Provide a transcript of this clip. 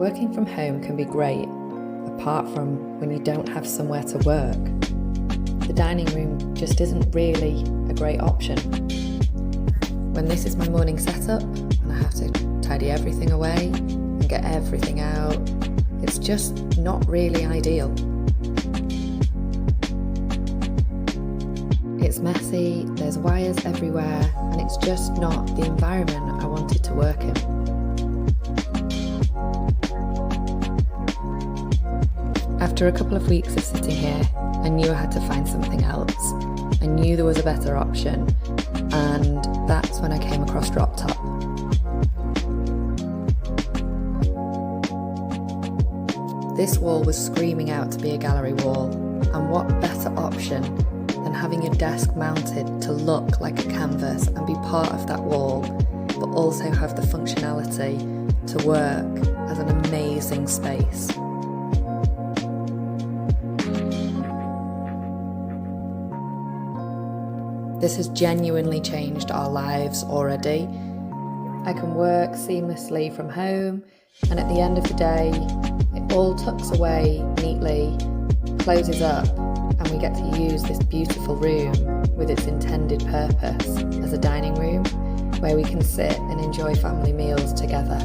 Working from home can be great, apart from when you don't have somewhere to work. The dining room just isn't really a great option. When this is my morning setup and I have to tidy everything away and get everything out, it's just not really ideal. It's messy, there's wires everywhere, and it's just not the environment I wanted to work in. After a couple of weeks of sitting here, I knew I had to find something else. I knew there was a better option, and that's when I came across DropTop. This wall was screaming out to be a gallery wall, and what better option than having your desk mounted to look like a canvas and be part of that wall, but also have the functionality to work as an amazing space. This has genuinely changed our lives already. I can work seamlessly from home, and at the end of the day, it all tucks away neatly, closes up, and we get to use this beautiful room with its intended purpose as a dining room where we can sit and enjoy family meals together.